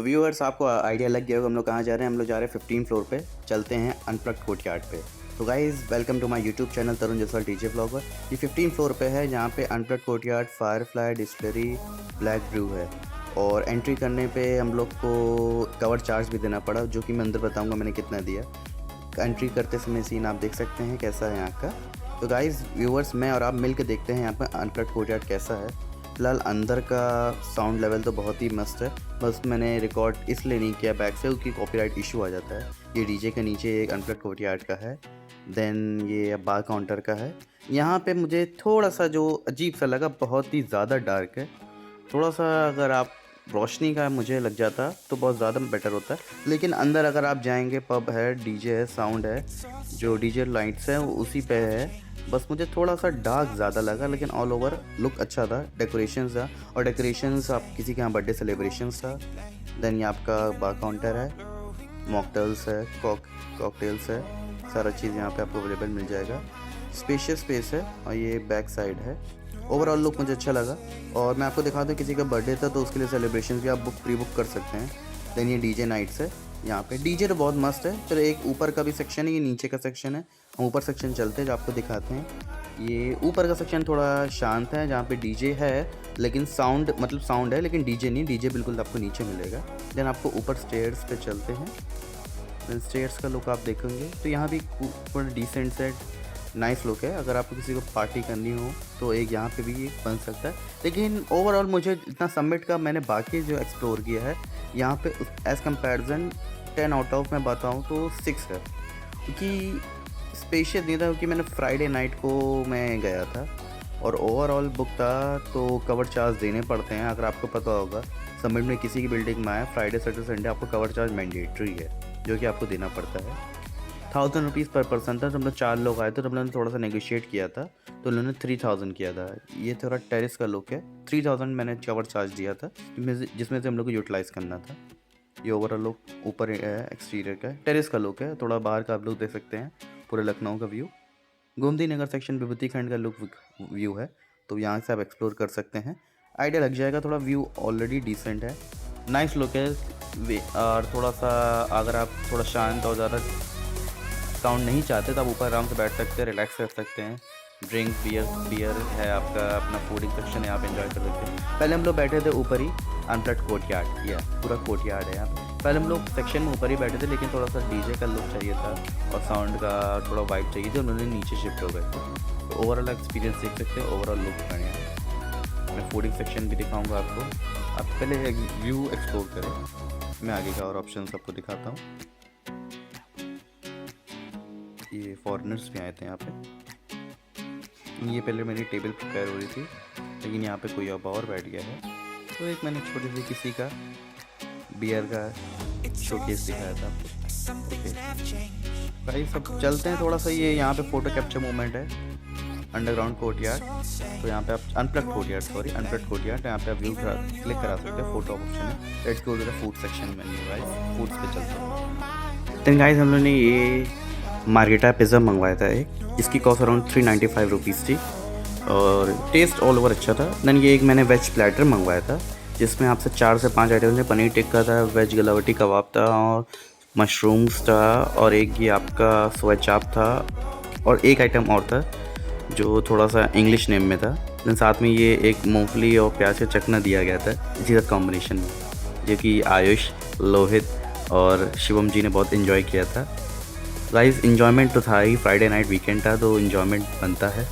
तो व्यूअर्स आपको आइडिया लग गया होगा हम लोग कहाँ जा रहे हैं। हम लोग जा रहे हैं 15 फ्लोर पे, चलते हैं अनप्लग्ड कोर्टयार्ड पे। तो guys welcome to my YouTube channel Tarun Jaswal DJ blogger. ये 15 फ्लोर पे है जहाँ पे unplugged courtyard, Firefly, distillery, Black Brew है। और एंट्री करने पे हम लोग को कवर चार्ज भी देना पड़ा, जो कि मैं अंदर बताऊँगा मैंने कितना दिया। एंट्री करते समय सीन आप देख सकते हैं कैसा है यहाँ का। तो गाइज़ व्यूअर्स मैं और आप मिल के देखते हैं यहाँ पर अनप्लग्ड कोर्टयार्ड कैसा है। फ़िलहाल अंदर का साउंड लेवल तो बहुत ही मस्त है, बस मैंने रिकॉर्ड इसलिए नहीं किया बैक से क्योंकि कॉपीराइट इशू आ जाता है। ये डीजे के नीचे एक अनप्लग्ड कोर्टयार्ड का है, देन ये बार काउंटर का है। यहाँ पे मुझे थोड़ा सा जो अजीब सा लगा, बहुत ही ज़्यादा डार्क है। थोड़ा सा अगर आप रोशनी का मुझे लग जाता तो बहुत ज़्यादा बेटर होता है, लेकिन अंदर अगर आप जाएंगे पब है, डीजे है, साउंड है, जो डीजे लाइट्स हैं वो उसी पे है। बस मुझे थोड़ा सा डार्क ज़्यादा लगा, लेकिन ऑल ओवर लुक अच्छा था। डेकोरेशंस था, और डेकोरेशंस आप किसी के यहाँ बर्थडे सेलिब्रेशंस था। देन ये आपका बार काउंटर है, मॉकटेल्स है, कॉकटेल्स है, सारा चीज़ यहाँ पे आपको अवेलेबल मिल जाएगा। स्पेशियस स्पेस है और ये बैक साइड है। ओवरऑल लुक मुझे अच्छा लगा। और मैं आपको दिखा दूँ, किसी का बर्थडे था तो उसके लिए सेलिब्रेशन भी आप प्री बुक कर सकते हैं। देन ये डीजे नाइट्स है, यहाँ पे डीजे तो बहुत मस्त है। चलो एक ऊपर का भी सेक्शन है, ये नीचे का सेक्शन है। हम ऊपर सेक्शन चलते हैं जो आपको दिखाते हैं। ये ऊपर का सेक्शन थोड़ा शांत है, जहाँ पे डीजे है लेकिन साउंड मतलब साउंड है लेकिन डीजे नहीं। डीजे बिल्कुल आपको नीचे मिलेगा। देन आपको ऊपर स्टेयर्स पे चलते हैं। देन स्टेयर्स का लुक आप देखेंगे तो यहाँ भी ऊपर डिसेंट सेट नाइस लुक है। अगर आपको किसी को पार्टी करनी हो तो एक यहाँ पे भी एक बन सकता है। लेकिन ओवरऑल मुझे इतना समिट का मैंने बाकी जो एक्सप्लोर किया है यहाँ पे एज़ कंपैरिजन 10 आउट ऑफ मैं बताऊँ तो 6 है, क्योंकि स्पेशियस नहीं था, क्योंकि मैंने फ्राइडे नाइट को मैं गया था और ओवरऑल बुक था तो कवर चार्ज देने पड़ते हैं। अगर आपको पता होगा समिट में किसी की बिल्डिंग में आए फ्राइडे सैटरडे संडे आपको कवर चार्ज मैंडेटरी है, जो कि आपको देना पड़ता है। 1000 रुपीज़ पर पर्सन था। तो हम लोग 4 लोग आए थे तो हम लोगों ने थोड़ा सा नेगोशिएट किया था, तो उन्होंने 3000 किया था। ये थोड़ा टेरेस का लुक है। 3000 मैंने कवर चार्ज दिया था, जिसमें से हम लोग को यूटिलाइज़ करना था। ये ओवरऑल लुक ऊपर है, एक्सटीरियर का टेरेस का लुक है। थोड़ा बाहर का आप लोग देख सकते हैं पूरे लखनऊ का व्यू। गोमती नगर सेक्शन विभूति खंड का लुक व्यू है, तो यहाँ से आप एक्सप्लोर कर सकते हैं, आइडिया लग जाएगा। थोड़ा व्यू ऑलरेडी डिसेंट है, नाइस लुक है। और थोड़ा सा अगर आप थोड़ा शांत और ज़्यादा साउंड नहीं चाहते तो आप ऊपर आराम से बैठ सकते हैं, रिलैक्स कर सकते हैं। ड्रिंक बियर है, आपका अपना फूडिंग सेक्शन है, आप एंजॉय कर सकते हैं। पहले हम लोग बैठे थे ऊपर ही अनप्लग्ड कोर्टयार्ड, या पूरा कोर्टयार्ड है यहाँ। पहले हम लोग सेक्शन में ऊपर ही बैठे थे, लेकिन थोड़ा सा डीजे का लुक चाहिए था और साउंड का थोड़ा वाइब चाहिए थी, उन्होंने नीचे शिफ्ट हो गए थे। तो ओवरऑल एक्सपीरियंस देख सकते हैं, ओवरऑल लुक बढ़िया है। मैं फूडिंग सेक्शन भी दिखाऊँगा आपको, आप पहले व्यू एक्सप्लोर करें, मैं आगे का और ऑप्शन आपको दिखाता हूँ। ये फॉरेनर्स भी आए थे यहाँ पे। ये पहले मेरी टेबल प्रिपेयर हो रही थी, लेकिन यहाँ पे कोई अब और बैठ गया है, तो एक मैंने छोटी सी किसी का बियर का शोकेस दिखाया था आपको। ओके भाई सब चलते हैं थोड़ा सा। ये यहाँ पे फ़ोटो कैप्चर मोमेंट है, अंडरग्राउंड कोर्टयार्ड। तो यहाँ पे आप अनप्लग्ड कोर्टयार्ड यहाँ पे आप व्यू क्लिक करा सकते हैं, फोटो ऑप्शन है। Let's go to the food section में गाइस, फूड्स पे चलते हैं। देन गाइस हम लोगों ने ये मार्गेटा पिज़्ज़ा मंगवाया था एक, जिसकी कॉस्ट अराउंड 395 रुपीज़ थी और टेस्ट ऑल ओवर अच्छा था। देन ये एक मैंने वेज प्लेटर मंगवाया था, जिसमें आपसे 4 से 5 आइटम थे। पनीर टिक्का था, वेज गलावटी कबाब था और मशरूम्स था, और एक ये आपका सोया चाप था, और एक आइटम और था जो थोड़ा सा इंग्लिश नेम में था। देन साथ में ये एक मूंगफली और प्याज का चखना दिया गया था इसी का कॉम्बिनेशन में, जो कि आयुष, लोहित और शिवम जी ने बहुत इन्जॉय किया था। गाइस इन्जॉयमेंट तो था ही, फ्राइडे नाइट वीकेंड था तो इन्जॉयमेंट बनता है।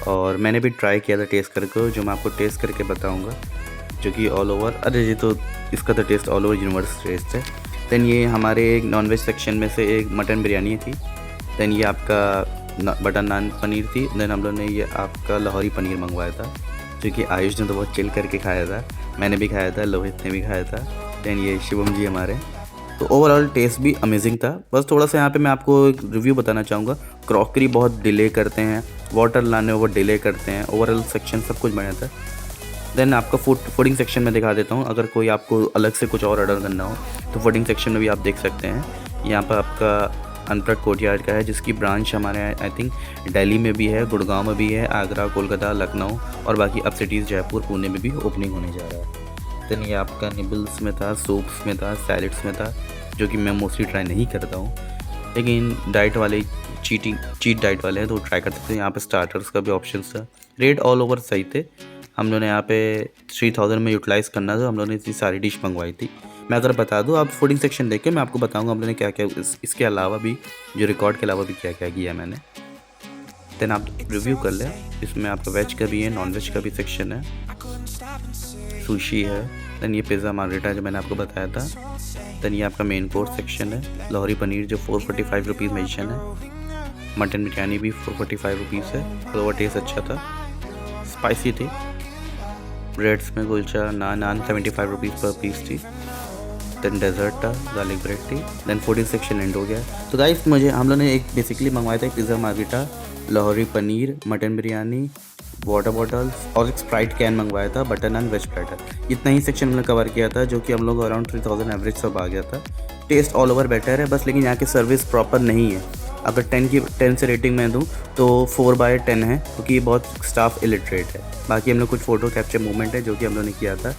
और मैंने भी ट्राई किया था टेस्ट करके, जो मैं आपको टेस्ट करके बताऊंगा, जो कि ऑल ओवर, अरे ये तो इसका तो taste all over universe taste है। देन ये हमारे एक नॉनवेज सेक्शन में से एक मटन बिरयानी थी। देन ये आपका बटर नान पनीर थी। देन हम लोग ने ये आपका लाहौरी पनीर मंगवाया था, जो कि आयुष ने तो बहुत चिल करके खाया था, मैंने भी खाया था, लोहित ने भी खाया था। देन ये शिवम जी हमारे, तो ओवरऑल टेस्ट भी अमेजिंग था। बस थोड़ा सा यहाँ पे मैं आपको एक रिव्यू बताना चाहूँगा। क्रॉकरी बहुत डिले करते हैं, वाटर लाने वो डिले करते हैं, ओवरऑल सेक्शन सब कुछ बढ़िया था। देन आपका फूडिंग सेक्शन में दिखा देता हूँ, अगर कोई आपको अलग से कुछ और ऑर्डर करना हो तो फूडिंग सेक्शन में भी आप देख सकते हैं। यहाँ पर आपका अनप्लग्ड कोर्टयार्ड का है, जिसकी ब्रांच हमारे आई थिंक दिल्ली में भी है, गुड़गांव में भी है, आगरा, कोलकाता, लखनऊ और बाकी अब सिटीज़ जयपुर, पुणे में भी ओपनिंग होने जा रहा है। देन ये आपका निबल्स में था, सूप्स में था, सैलड्स में था, जो कि मैं मोस्टली ट्राई नहीं करता हूँ, लेकिन डाइट वाले चीट डाइट वाले हैं तो ट्राई कर सकते हैं। यहाँ पे स्टार्टर्स का भी ऑप्शन था। रेट ऑल ओवर सही थे। हम लोगों ने यहाँ पे 3000 में यूटिलाइज़ करना था, हम लोगों ने इतनी सारी डिश मंगवाई थी। मैं अगर बता दूँ, आप फूडिंग सेक्शन देख के मैं आपको बताऊँगा हम लोगों ने क्या क्या इसके अलावा भी, जो रिकॉर्ड के अलावा भी क्या क्या किया मैंने। देन आप रिव्यू कर लें। इसमें आपका वेज का भी है, नॉन वेज का भी सेक्शन है, सुशी है। देन ये पिज़्ज़ा मार्गरेटा जो मैंने आपको बताया था। देन ये आपका मेन कोर्स सेक्शन है, लाहौरी पनीर जो 445 रुपीज़ मेंशन है। मटन बिरयानी भी 445 रुपीज़ है, फ्लेवर टेस्ट अच्छा था, स्पाइसी थी। ब्रेड्स में कुलचा नान 75 रुपीज़ पर पीस थी। देन डेजर्ट था, गार्लिक ब्रेड थी। देन फूडिंग सेक्शन एंड हो गया। तो गाइस हम लोगों ने एक बेसिकली मंगवाया था, pizza margherita, Lahori paneer, mutton biryani, water bottles और एक स्प्राइट कैन मंगवाया था, बटर नान, वेज प्लेटर। इतना ही सेक्शन हमने कवर किया था, जो कि हम लोग अराउंड 3000 एवरेज सब आ गया था। टेस्ट ऑल ओवर बेटर है बस, लेकिन यहाँ की सर्विस प्रॉपर नहीं है। अगर 10 से रेटिंग मैं दूँ तो 4/10 है, क्योंकि ये बहुत स्टाफ इलिटरेट है। बाकी हम लोग कुछ फ़ोटो कैप्चर मूवमेंट है जो कि हम लोगों ने किया था।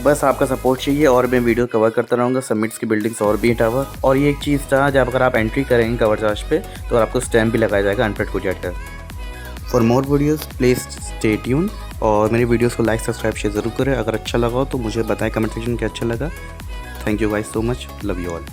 बस आपका सपोर्ट चाहिए और मैं वीडियो कवर करता रहूँगा। समिट्स की बिल्डिंग्स और भी टावर, और ये एक चीज़ था, जब अगर आप एंट्री करेंगे कवर चार्ज पे तो आपको स्टैम्प भी लगाया जाएगा अनप्लग्ड कोर्टयार्ड का। For more videos please stay tune, और मेरी वीडियोज़ को लाइक सब्सक्राइब शेयर ज़रूर करें। अगर अच्छा लगा हो तो मुझे बताएं कमेंट सेक्शन में क्या अच्छा लगा। Thank you guys so much, love you all.